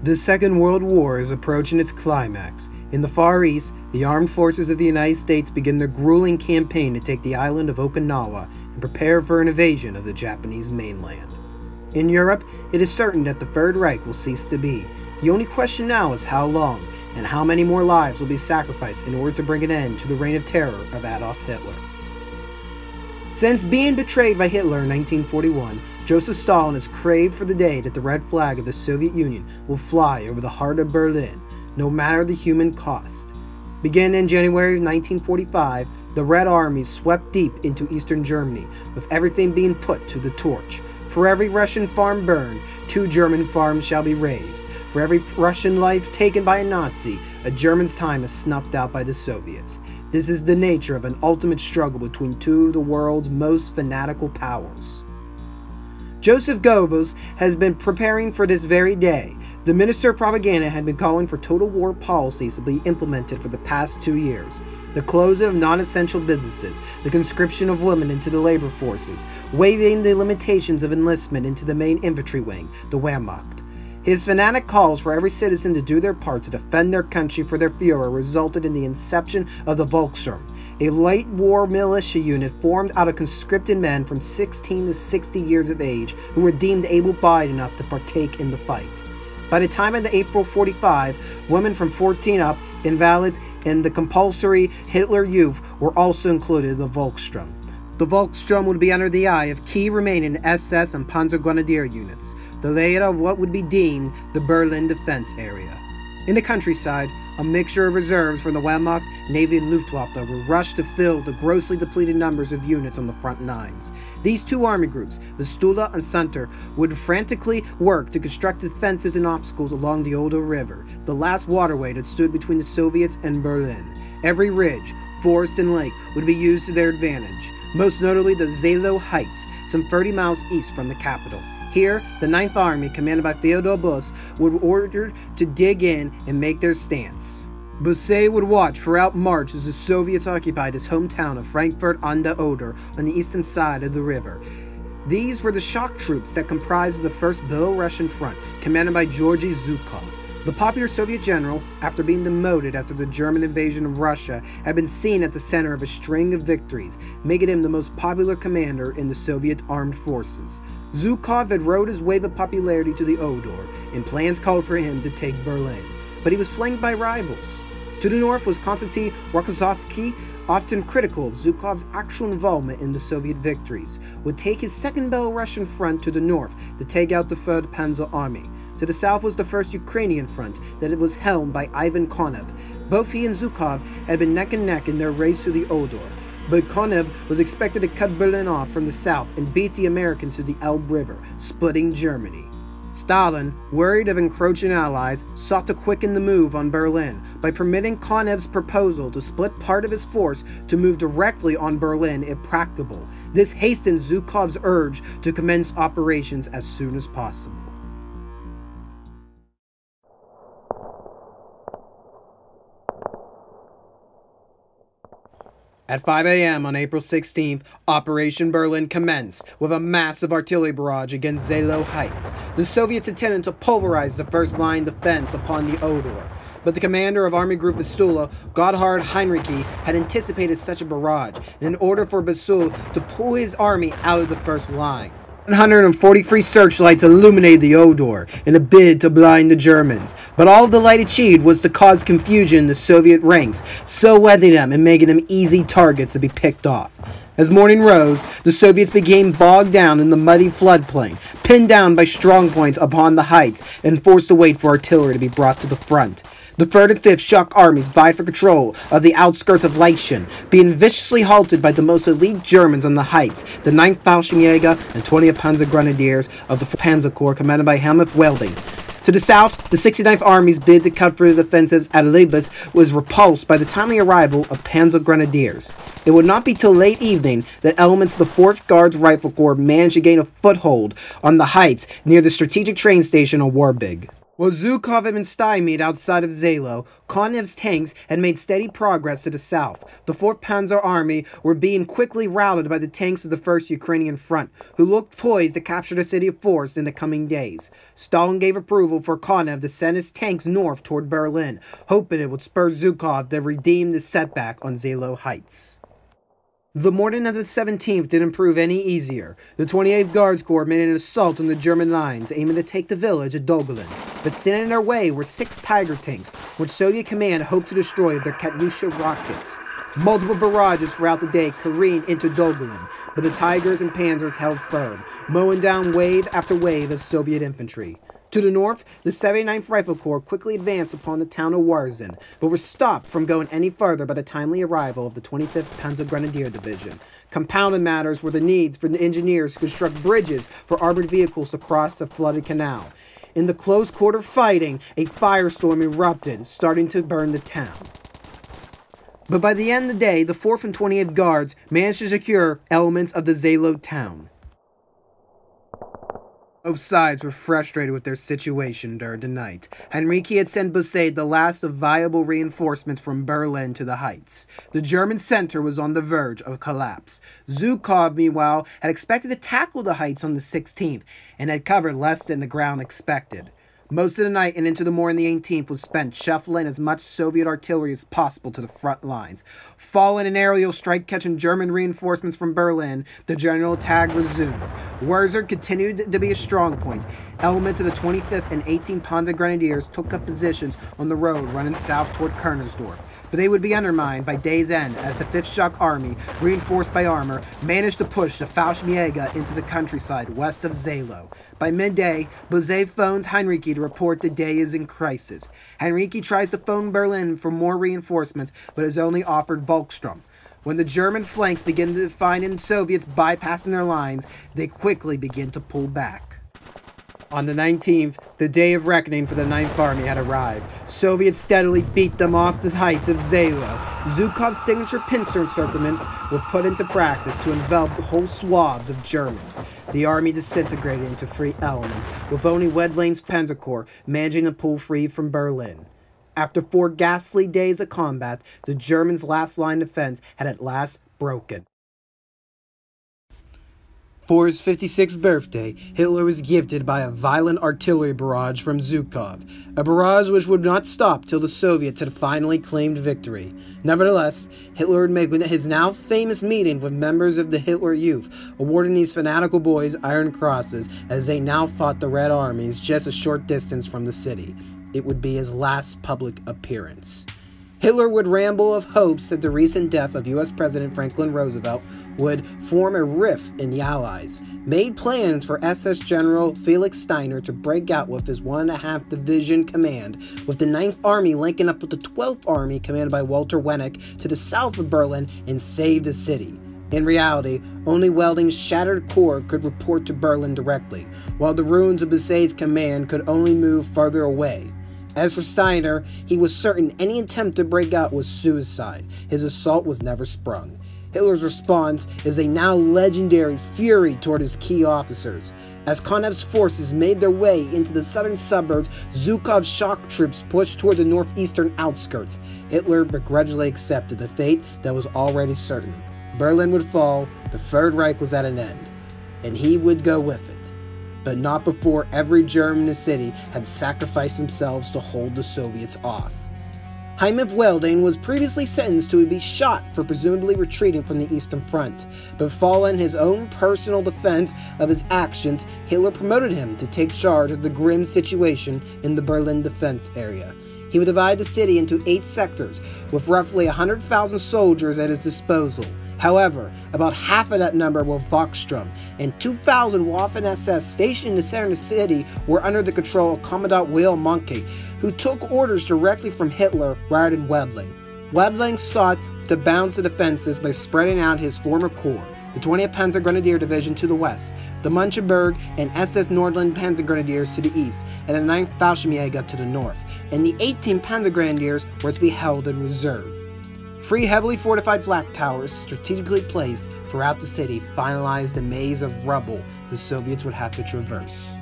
The Second World War is approaching its climax. In the Far East, the armed forces of the United States begin their grueling campaign to take the island of Okinawa and prepare for an invasion of the Japanese mainland. In Europe, it is certain that the Third Reich will cease to be. The only question now is how long, and how many more lives will be sacrificed in order to bring an end to the reign of terror of Adolf Hitler. Since being betrayed by Hitler in 1941, Joseph Stalin has craved for the day that the red flag of the Soviet Union will fly over the heart of Berlin, no matter the human cost. Beginning in January of 1945, the Red Army swept deep into eastern Germany, with everything being put to the torch. For every Russian farm burned, 2 German farms shall be razed. For every Russian life taken by a Nazi, a German's time is snuffed out by the Soviets. This is the nature of an ultimate struggle between 2 of the world's most fanatical powers. Joseph Goebbels has been preparing for this very day. The Minister of Propaganda had been calling for total war policies to be implemented for the past 2 years. The closing of non-essential businesses, the conscription of women into the labor forces, waiving the limitations of enlistment into the main infantry wing, the Wehrmacht. His fanatic calls for every citizen to do their part to defend their country for their Führer resulted in the inception of the Volkssturm, a late war militia unit formed out of conscripted men from 16 to 60 years of age who were deemed able-bodied enough to partake in the fight. By the time of April 45, women from 14 up, invalids, and the compulsory Hitler Youth were also included in the Volkssturm. The Volkssturm would be under the eye of key remaining SS and Panzergrenadier units, the layout of what would be deemed the Berlin defense area. In the countryside, a mixture of reserves from the Wehrmacht, Navy, and Luftwaffe were rushed to fill the grossly depleted numbers of units on the front lines. These 2 army groups, Vistula and Center, would frantically work to construct defenses and obstacles along the Oder River, the last waterway that stood between the Soviets and Berlin. Every ridge, forest, and lake would be used to their advantage, most notably the Seelow Heights, some 30 miles east from the capital. Here, the 9th Army, commanded by Theodor Buss, would order to dig in and make their stance. Busse would watch throughout March as the Soviets occupied his hometown of Frankfurt an der Oder on the eastern side of the river. These were the shock troops that comprised the 1st Belarusian Front, commanded by Georgy Zhukov. The popular Soviet general, after being demoted after the German invasion of Russia, had been seen at the center of a string of victories, making him the most popular commander in the Soviet armed forces. Zhukov had rode his wave of popularity to the Oder, and plans called for him to take Berlin. But he was flanked by rivals. To the north was Konstantin Rokossovsky, often critical of Zhukov's actual involvement in the Soviet victories, would take his 2nd Belarusian front to the north to take out the 3rd Panzer Army. To the south was the 1st Ukrainian front that it was helmed by Ivan Konev. Both he and Zhukov had been neck and neck in their race to the Oder, but Konev was expected to cut Berlin off from the south and beat the Americans to the Elbe River, splitting Germany. Stalin, worried of encroaching allies, sought to quicken the move on Berlin by permitting Konev's proposal to split part of his force to move directly on Berlin if practicable. This hastened Zhukov's urge to commence operations as soon as possible. At 5 a.m. on April 16th, Operation Berlin commenced with a massive artillery barrage against Seelow Heights. The Soviets intended to pulverize the first-line defense upon the Oder, but the commander of Army Group Vistula, Gotthard Heinrichi, had anticipated such a barrage in order for Basul to pull his army out of the first line. 143 searchlights illuminated the Oder in a bid to blind the Germans, but all the light achieved was to cause confusion in the Soviet ranks, silhouetting them and making them easy targets to be picked off. As morning rose, the Soviets became bogged down in the muddy floodplain, pinned down by strongpoints upon the heights, and forced to wait for artillery to be brought to the front. The 3rd and 5th Shock Armies vied for control of the outskirts of Leichen, being viciously halted by the most elite Germans on the heights, the 9th Fallschirmjäger and 20th Panzer Grenadiers of the Panzer Corps commanded by Helmuth Welding. To the south, the 69th Army's bid to cut through the defensives at Libes was repulsed by the timely arrival of Panzer Grenadiers. It would not be till late evening that elements of the 4th Guards Rifle Corps managed to gain a foothold on the heights near the strategic train station of Warbig. While Zhukov had been stymied outside of Seelow, Konev's tanks had made steady progress to the south. The 4th Panzer Army were being quickly routed by the tanks of the 1st Ukrainian Front, who looked poised to capture the city of Forest in the coming days. Stalin gave approval for Konev to send his tanks north toward Berlin, hoping it would spur Zhukov to redeem the setback on Seelow Heights. The morning of the 17th didn't prove any easier. The 28th Guards Corps made an assault on the German lines, aiming to take the village of Dogolin. But standing in their way were 6 Tiger tanks, which Soviet command hoped to destroy with their Katyusha rockets. Multiple barrages throughout the day careened into Dogolin, but the Tigers and Panzers held firm, mowing down wave after wave of Soviet infantry. To the north, the 79th Rifle Corps quickly advanced upon the town of Warzin, but were stopped from going any further by the timely arrival of the 25th Panzer Grenadier Division. Compounding matters were the needs for the engineers to construct bridges for armored vehicles to cross the flooded canal. In the close-quarter fighting, a firestorm erupted, starting to burn the town. But by the end of the day, the 4th and 28th Guards managed to secure elements of the Seelow town. Both sides were frustrated with their situation during the night. Henrique had sent Busse the last of viable reinforcements from Berlin to the heights. The German center was on the verge of collapse. Zhukov, meanwhile, had expected to tackle the heights on the 16th, and had covered less than the ground expected. Most of the night and into the morning the 18th was spent shuffling as much Soviet artillery as possible to the front lines. Following an aerial strike catching German reinforcements from Berlin, the general attack resumed. Wurzer continued to be a strong point. Elements of the 25th and 18th Panzer Grenadiers took up positions on the road running south toward Kernersdorf, but they would be undermined by day's end as the 5th Shock Army, reinforced by armor, managed to push the Fallschmiede into the countryside west of Seelow. By midday, Busse phones Henrique to report the day is in crisis. Henrique tries to phone Berlin for more reinforcements, but is only offered Volkstrom. When the German flanks begin to find Soviets bypassing their lines, they quickly begin to pull back. On the 19th, the day of reckoning for the 9th Army had arrived. Soviets steadily beat them off the heights of Seelow. Zhukov's signature pincer encirclements were put into practice to envelop whole swaths of Germans. The army disintegrated into 3 elements, with only Wedling's Panzer Corps managing to pull free from Berlin. After 4 ghastly days of combat, the Germans' last line of defense had at last broken. For his 56th birthday, Hitler was gifted by a violent artillery barrage from Zhukov, a barrage which would not stop till the Soviets had finally claimed victory. Nevertheless, Hitler would make his now famous meeting with members of the Hitler Youth, awarding these fanatical boys Iron Crosses as they now fought the Red Armies just a short distance from the city. It would be his last public appearance. Hitler would ramble of hopes that the recent death of U.S. President Franklin Roosevelt would form a rift in the Allies, made plans for SS General Felix Steiner to break out with his 1.5 Division command, with the 9th Army linking up with the 12th Army commanded by Walter Wenneck to the south of Berlin and save the city. In reality, only Welding's shattered corps could report to Berlin directly, while the ruins of Busse's command could only move further away. As for Steiner, he was certain any attempt to break out was suicide. His assault was never sprung. Hitler's response is a now legendary fury toward his key officers. As Konev's forces made their way into the southern suburbs, Zhukov's shock troops pushed toward the northeastern outskirts. Hitler begrudgingly accepted the fate that was already certain. Berlin would fall, the Third Reich was at an end, and he would go with it. But not before every German in the city had sacrificed themselves to hold the Soviets off. Heinrich Welding was previously sentenced to be shot for presumably retreating from the Eastern Front, but following his own personal defense of his actions, Hitler promoted him to take charge of the grim situation in the Berlin defense area. He would divide the city into 8 sectors, with roughly 100,000 soldiers at his disposal. However, about half of that number were Volkstrom, and 2,000 Waffen-SS stationed in the center of the city were under the control of Commandant Wilhelm Mohnke, who took orders directly from Hitler rather than Wedling. Wedling sought to balance the defenses by spreading out his former corps, the 20th Panzer Grenadier Division to the west, the Müncheberg and SS Nordland Panzer Grenadiers to the east, and the 9th Fallschmiede to the north, and the 18th Panzer Grenadiers were to be held in reserve. 3 heavily fortified flak towers strategically placed throughout the city finalized the maze of rubble the Soviets would have to traverse.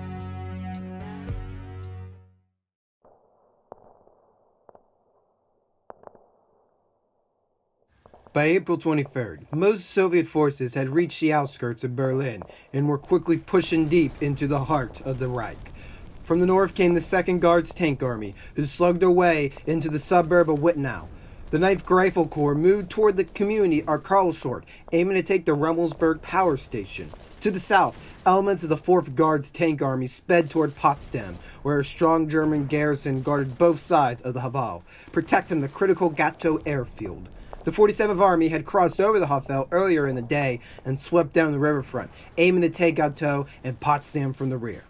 By April 23rd, most Soviet forces had reached the outskirts of Berlin and were quickly pushing deep into the heart of the Reich. From the north came the 2nd Guards Tank Army, who slugged their way into the suburb of Wittenau. The 9th Rifle Corps moved toward the community of Karlshort, aiming to take the Rummelsburg power station. To the south, elements of the 4th Guards Tank Army sped toward Potsdam, where a strong German garrison guarded both sides of the Havel, protecting the critical Gatow airfield. The 47th Army had crossed over the Havel earlier in the day and swept down the riverfront, aiming to take Gatow and Potsdam from the rear.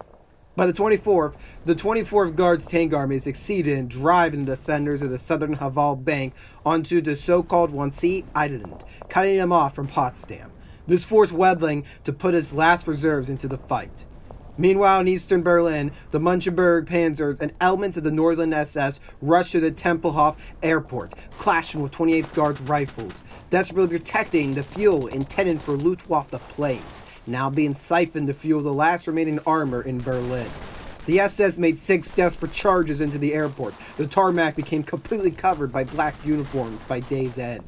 By the 24th, the 24th Guards Tank Army succeeded in driving the defenders of the southern Havel bank onto the so-called Wannsee Island, cutting them off from Potsdam. This forced Wedling to put his last reserves into the fight. Meanwhile, in eastern Berlin, the Müncheberg Panzers and elements of the Northern SS rushed to the Tempelhof airport, clashing with 28th Guards rifles, desperately protecting the fuel intended for Luftwaffe planes, now being siphoned to fuel the last remaining armor in Berlin. The SS made 6 desperate charges into the airport. The tarmac became completely covered by black uniforms by day's end.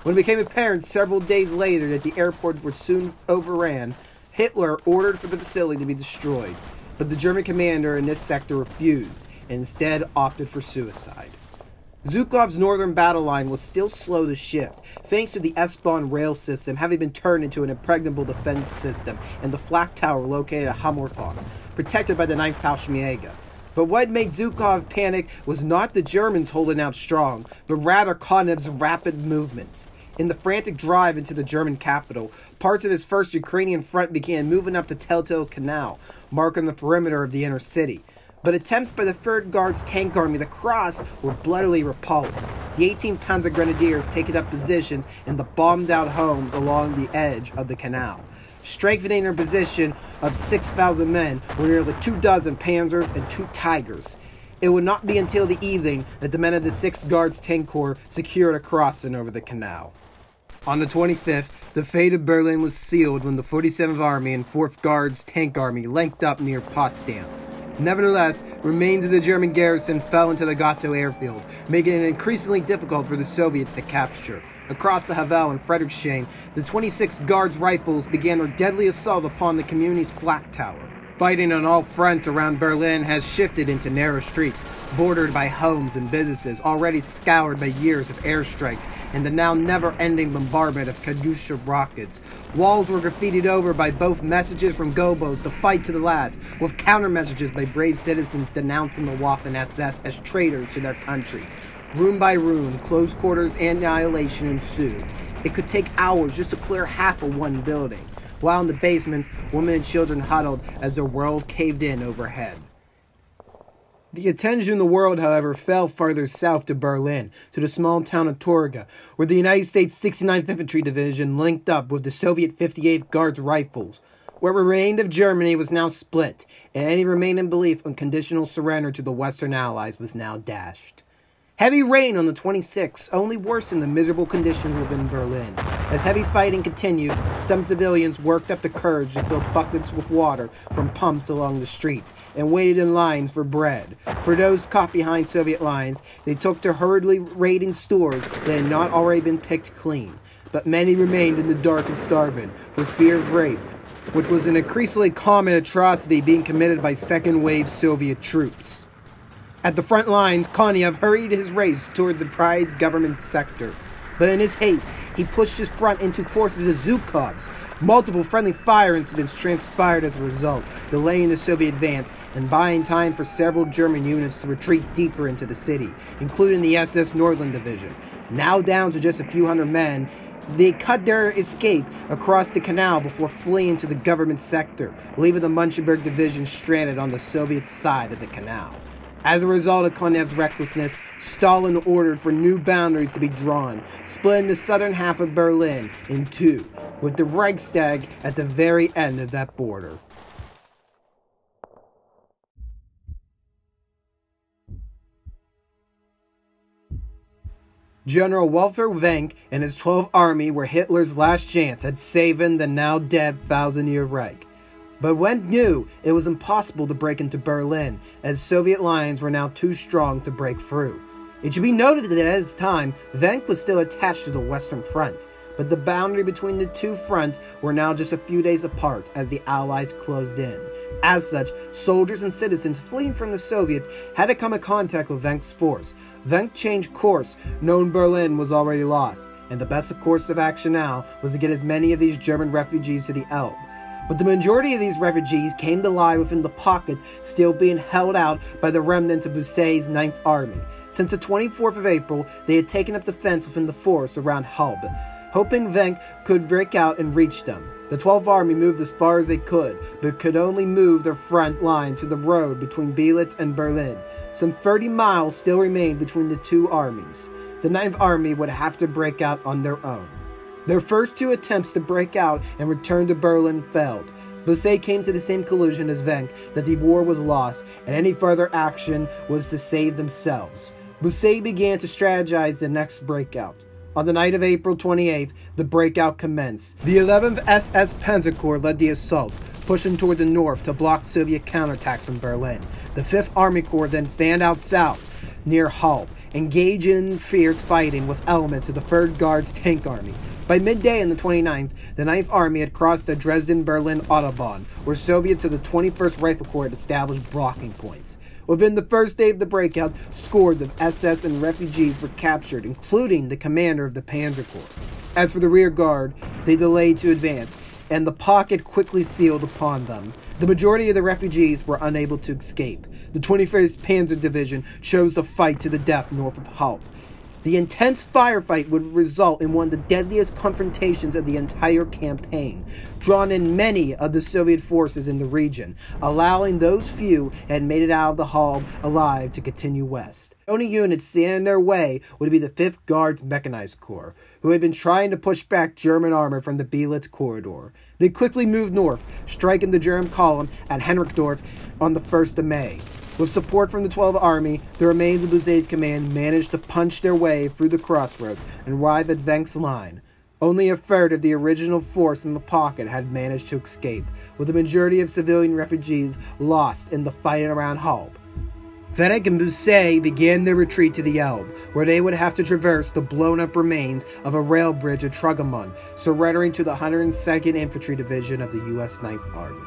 When it became apparent several days later that the airport was soon overran, Hitler ordered for the facility to be destroyed, but the German commander in this sector refused and instead opted for suicide. Zhukov's northern battle line was still slow to shift, thanks to the S-Bahn rail system having been turned into an impregnable defense system and the flak tower located at Hammerthal, protected by the 9th Fallschirmjäger. But what made Zhukov panic was not the Germans holding out strong, but rather Konev's rapid movements. In the frantic drive into the German capital, parts of his first Ukrainian front began moving up the Telltale Canal, marking the perimeter of the inner city. But attempts by the 3rd Guards Tank Army to cross were bloodily repulsed, the 18th Panzer Grenadiers taking up positions in the bombed-out homes along the edge of the canal. Strengthening their position of 6,000 men were nearly 24 Panzers and 2 Tigers. It would not be until the evening that the men of the 6th Guards Tank Corps secured a crossing over the canal. On the 25th, the fate of Berlin was sealed when the 47th Army and 4th Guards Tank Army linked up near Potsdam. Nevertheless, remains of the German garrison fell into the Gatow airfield, making it increasingly difficult for the Soviets to capture. Across the Havel and Friedrichshain, the 26th Guards Rifles began their deadly assault upon the community's flak tower. Fighting on all fronts around Berlin has shifted into narrow streets, bordered by homes and businesses already scoured by years of airstrikes and the now never-ending bombardment of Katyusha rockets. Walls were graffitied over by both messages from gobos to fight to the last, with counter-messages by brave citizens denouncing the Waffen-SS as traitors to their country. Room by room, close quarters annihilation ensued. It could take hours just to clear half of one building, while in the basements, women and children huddled as their world caved in overhead. The attention of the world, however, fell farther south to Berlin, to the small town of Torgau, where the United States 69th Infantry Division linked up with the Soviet 58th Guards Rifles. What remained of Germany was now split, and any remaining belief in conditional surrender to the Western Allies was now dashed. Heavy rain on the 26th only worsened the miserable conditions within Berlin. As heavy fighting continued, some civilians worked up the courage to fill buckets with water from pumps along the streets and waited in lines for bread. For those caught behind Soviet lines, they took to hurriedly raiding stores that had not already been picked clean. But many remained in the dark and starving for fear of rape, which was an increasingly common atrocity being committed by second-wave Soviet troops. At the front lines, Konev hurried his race toward the prized government sector. But in his haste, he pushed his front into forces of Zhukov's. Multiple friendly fire incidents transpired as a result, delaying the Soviet advance and buying time for several German units to retreat deeper into the city, including the SS Nordland Division. Now down to just a few hundred men, they cut their escape across the canal before fleeing to the government sector, leaving the Müncheberg Division stranded on the Soviet side of the canal. As a result of Konev's recklessness, Stalin ordered for new boundaries to be drawn, splitting the southern half of Berlin in two, with the Reichstag at the very end of that border. General Walter Wenck and his 12th Army were Hitler's last chance at saving the now dead Thousand-Year Reich. But Wenck knew it was impossible to break into Berlin, as Soviet lines were now too strong to break through. It should be noted that at this time, Wenck was still attached to the Western Front, but the boundary between the two fronts were now just a few days apart as the Allies closed in. As such, soldiers and citizens fleeing from the Soviets had to come in contact with Wenck's force. Wenck changed course, knowing Berlin was already lost, and the best course of action now was to get as many of these German refugees to the Elbe. But the majority of these refugees came to lie within the pocket still being held out by the remnants of Busset's 9th Army. Since the 24th of April, they had taken up defense within the forest around Halbe, hoping Wenck could break out and reach them. The 12th Army moved as far as they could, but could only move their front line to the road between Belitz and Berlin. Some 30 miles still remained between the two armies. The 9th Army would have to break out on their own. Their first two attempts to break out and return to Berlin failed. Busset came to the same conclusion as Wenck that the war was lost and any further action was to save themselves. Busset began to strategize the next breakout. On the night of April 28th, the breakout commenced. The 11th SS Panzer Corps led the assault, pushing toward the north to block Soviet counterattacks from Berlin. The 5th Army Corps then fanned out south, near Halbe, engaged in fierce fighting with elements of the 3rd Guards Tank Army. By midday on the 29th, the 9th Army had crossed the Dresden-Berlin Autobahn, where Soviets of the 21st Rifle Corps had established blocking points. Within the first day of the breakout, scores of SS and refugees were captured, including the commander of the Panzer Corps. As for the rear guard, they delayed to advance, and the pocket quickly sealed upon them. The majority of the refugees were unable to escape. The 21st Panzer Division chose to fight to the death north of Halbe. The intense firefight would result in one of the deadliest confrontations of the entire campaign, drawing in many of the Soviet forces in the region, allowing those few who had made it out of the Halbe alive to continue west. The only units standing in their way would be the 5th Guards Mechanized Corps, who had been trying to push back German armor from the Belitz corridor. They quickly moved north, striking the German column at Henrichdorf on the 1st of May. With support from the 12th Army, the remains of Busset's command managed to punch their way through the crossroads and arrive at Wenck's line. Only a third of the original force in the pocket had managed to escape, with the majority of civilian refugees lost in the fighting around Halbe. Wenck and Busset began their retreat to the Elbe, where they would have to traverse the blown-up remains of a rail bridge at Trugemont, surrendering to the 102nd Infantry Division of the U.S. 9th Army.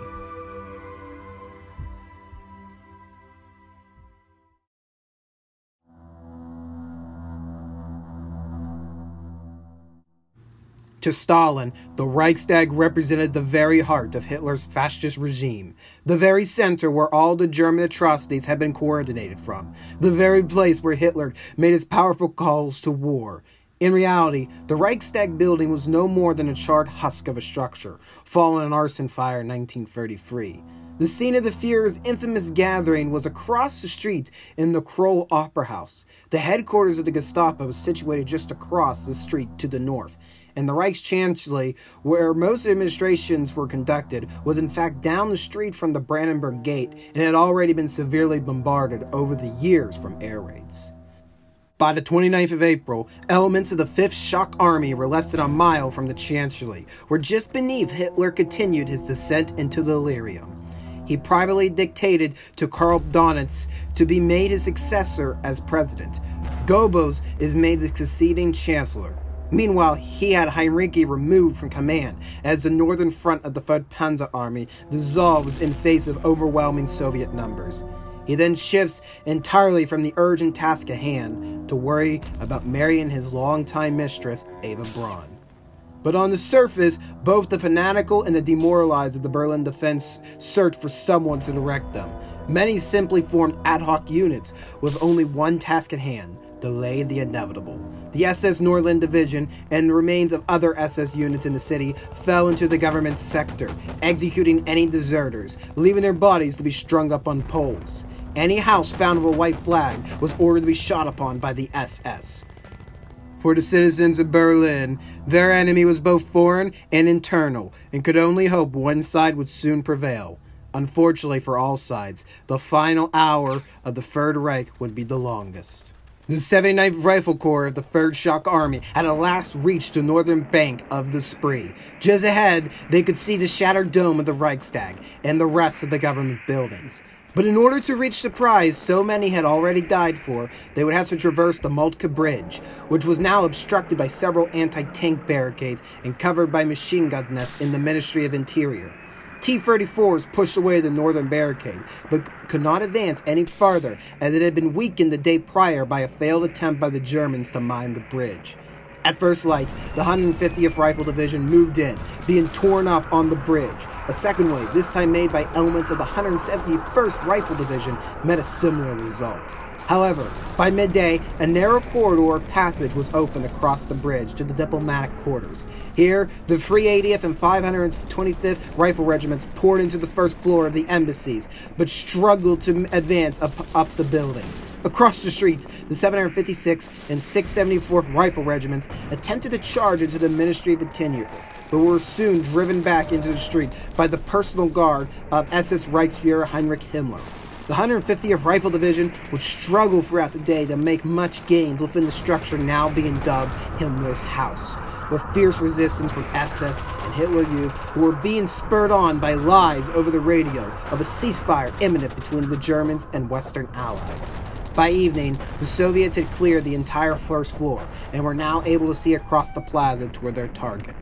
To Stalin, the Reichstag represented the very heart of Hitler's fascist regime, the very center where all the German atrocities had been coordinated from, the very place where Hitler made his powerful calls to war. In reality, the Reichstag building was no more than a charred husk of a structure, fallen in an arson fire in 1933. The scene of the Führer's infamous gathering was across the street in the Kroll Opera House. The headquarters of the Gestapo was situated just across the street to the north, and the Reichschancellery, where most administrations were conducted, was in fact down the street from the Brandenburg Gate and had already been severely bombarded over the years from air raids. By the 29th of April, elements of the 5th Shock Army were less than a mile from the Chancellery, where just beneath Hitler continued his descent into delirium. He privately dictated to Karl Donitz to be made his successor as president. Goebbels is made the succeeding chancellor. Meanwhile, he had Heinrich removed from command, as the northern front of the 3rd Panzer Army dissolves in face of overwhelming Soviet numbers. He then shifts entirely from the urgent task at hand to worry about marrying his longtime mistress, Eva Braun. But on the surface, both the fanatical and the demoralized of the Berlin defense searched for someone to direct them. Many simply formed ad hoc units with only one task at hand: delay the inevitable. The SS Nordland Division and the remains of other SS units in the city fell into the government sector, executing any deserters, leaving their bodies to be strung up on poles. Any house found with a white flag was ordered to be shot upon by the SS. For the citizens of Berlin, their enemy was both foreign and internal, and could only hope one side would soon prevail. Unfortunately for all sides, the final hour of the Third Reich would be the longest. The 79th Rifle Corps of the 3rd Shock Army had at last reached the northern bank of the Spree. Just ahead, they could see the shattered dome of the Reichstag and the rest of the government buildings. But in order to reach the prize so many had already died for, they would have to traverse the Moltke Bridge, which was now obstructed by several anti-tank barricades and covered by machine gun nests in the Ministry of Interior. T-34s pushed away the northern barricade, but could not advance any farther as it had been weakened the day prior by a failed attempt by the Germans to mine the bridge. At first light, the 150th Rifle Division moved in, being torn up on the bridge. A second wave, this time made by elements of the 171st Rifle Division, met a similar result. However, by midday, a narrow corridor of passage was opened across the bridge to the diplomatic quarters. Here, the 380th and 525th Rifle Regiments poured into the first floor of the embassies, but struggled to advance up the building. Across the street, the 756th and 674th Rifle Regiments attempted to charge into the Ministry of Interior, but were soon driven back into the street by the personal guard of SS Reichsfuhrer Heinrich Himmler. The 150th Rifle Division would struggle throughout the day to make much gains within the structure now being dubbed Himmler's House, with fierce resistance from SS and Hitler Youth who were being spurred on by lies over the radio of a ceasefire imminent between the Germans and Western Allies. By evening, the Soviets had cleared the entire first floor and were now able to see across the plaza toward their target.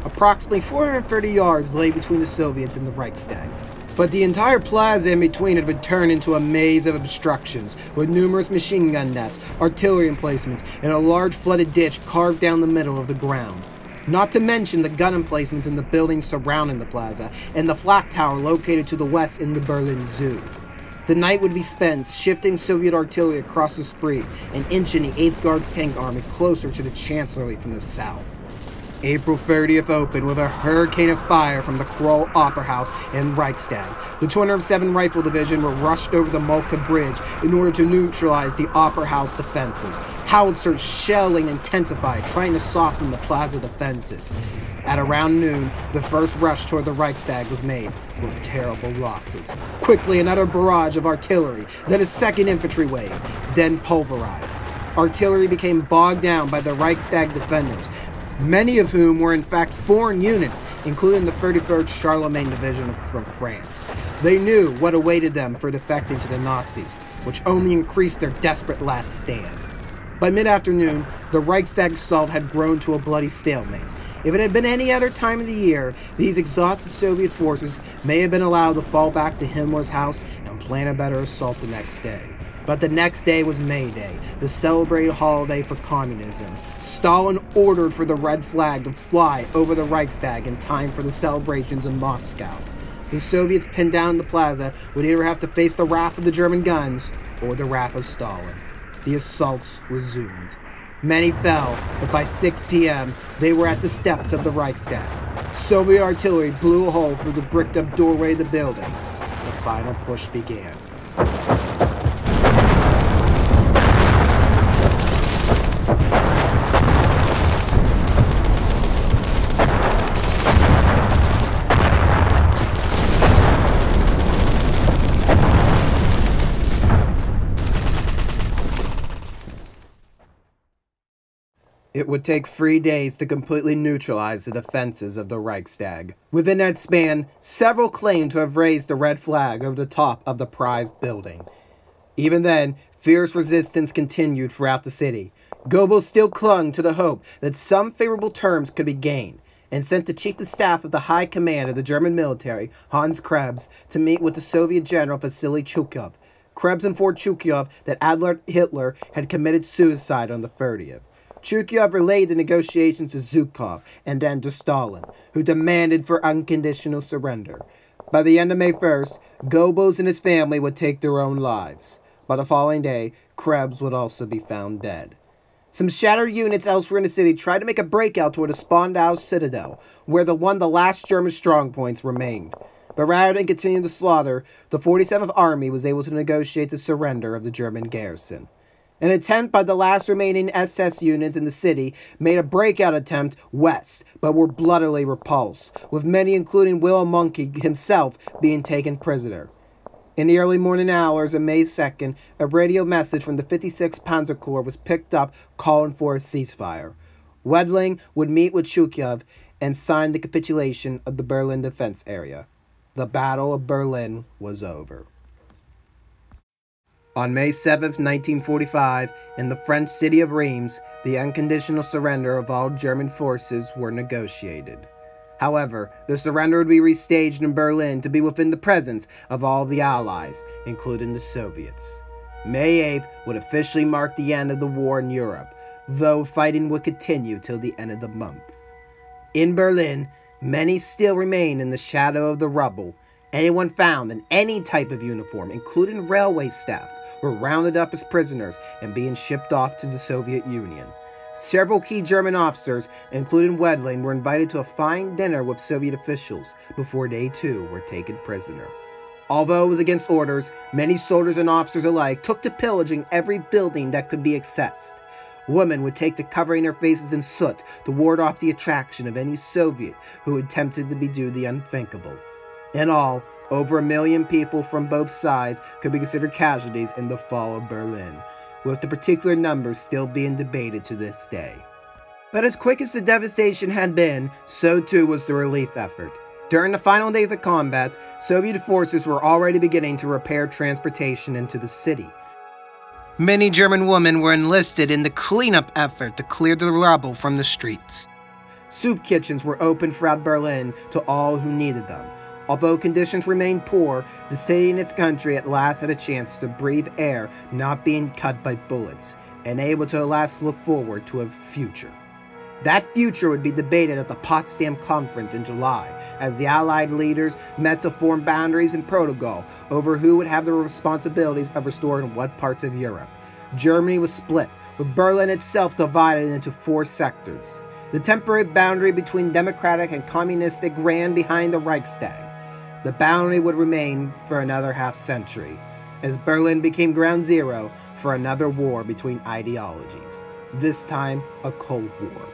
Approximately 430 yards lay between the Soviets and the Reichstag, but the entire plaza in between had been turned into a maze of obstructions, with numerous machine gun nests, artillery emplacements, and a large flooded ditch carved down the middle of the ground. Not to mention the gun emplacements in the buildings surrounding the plaza, and the flak tower located to the west in the Berlin Zoo. The night would be spent shifting Soviet artillery across the Spree and inching the 8th Guards Tank Army closer to the Chancellery from the south. April 30th opened with a hurricane of fire from the Kroll Opera House and Reichstag. The 207 Rifle Division were rushed over the Moltke Bridge in order to neutralize the Opera House defenses. Howitzers shelling intensified, trying to soften the plaza defenses. At around noon, the first rush toward the Reichstag was made, with terrible losses. Quickly, another barrage of artillery, then a second infantry wave, then pulverized. Artillery became bogged down by the Reichstag defenders, many of whom were in fact foreign units, including the 31st Charlemagne Division from France. They knew what awaited them for defecting to the Nazis, which only increased their desperate last stand. By mid-afternoon, the Reichstag assault had grown to a bloody stalemate. If it had been any other time of the year, these exhausted Soviet forces may have been allowed to fall back to Himmler's house and plan a better assault the next day. But the next day was May Day, the celebrated holiday for communism. Stalin ordered for the red flag to fly over the Reichstag in time for the celebrations in Moscow. The Soviets pinned down the plaza would either have to face the wrath of the German guns or the wrath of Stalin. The assaults resumed. Many fell, but by 6 p.m., they were at the steps of the Reichstag. Soviet artillery blew a hole through the bricked-up doorway of the building. The final push began. It would take 3 days to completely neutralize the defenses of the Reichstag. Within that span, several claimed to have raised the red flag over the top of the prized building. Even then, fierce resistance continued throughout the city. Goebbels still clung to the hope that some favorable terms could be gained, and sent the Chief of Staff of the High Command of the German military, Hans Krebs, to meet with the Soviet General Vasily Zhukov. Krebs informed Zhukov that Adolf Hitler had committed suicide on the 30th. Zhukov relayed the negotiations to Zhukov and then to Stalin, who demanded for unconditional surrender. By the end of May 1st, Goebbels and his family would take their own lives. By the following day, Krebs would also be found dead. Some shattered units elsewhere in the city tried to make a breakout toward the Spandau citadel, where the last German strongpoints remained. But rather than continue the slaughter, the 47th Army was able to negotiate the surrender of the German garrison. An attempt by the last remaining SS units in the city made a breakout attempt west, but were bloodily repulsed, with many including Wilhelm Mohnke himself being taken prisoner. In the early morning hours of May 2nd, a radio message from the 56th Panzer Corps was picked up calling for a ceasefire. Wedling would meet with Zhukov and sign the capitulation of the Berlin defense area. The Battle of Berlin was over. On May 7, 1945, in the French city of Reims, the unconditional surrender of all German forces were negotiated. However, the surrender would be restaged in Berlin to be within the presence of all the Allies, including the Soviets. May 8th would officially mark the end of the war in Europe, though fighting would continue till the end of the month. In Berlin, many still remain in the shadow of the rubble. Anyone found in any type of uniform, including railway staff, were rounded up as prisoners and being shipped off to the Soviet Union. Several key German officers, including Wedling, were invited to a fine dinner with Soviet officials before they too were taken prisoner. Although it was against orders, many soldiers and officers alike took to pillaging every building that could be accessed. Women would take to covering their faces in soot to ward off the attraction of any Soviet who attempted to do the unthinkable. In all, over 1 million people from both sides could be considered casualties in the fall of Berlin, with the particular numbers still being debated to this day. But as quick as the devastation had been, so too was the relief effort. During the final days of combat, Soviet forces were already beginning to repair transportation into the city. Many German women were enlisted in the cleanup effort to clear the rubble from the streets. Soup kitchens were opened throughout Berlin to all who needed them. Although conditions remained poor, the city and its country at last had a chance to breathe air not being cut by bullets, and able to at last look forward to a future. That future would be debated at the Potsdam Conference in July, as the Allied leaders met to form boundaries and protocol over who would have the responsibilities of restoring what parts of Europe. Germany was split, with Berlin itself divided into 4 sectors. The temporary boundary between democratic and communistic ran behind the Reichstag. The boundary would remain for another half-century, as Berlin became ground zero for another war between ideologies, this time a Cold War.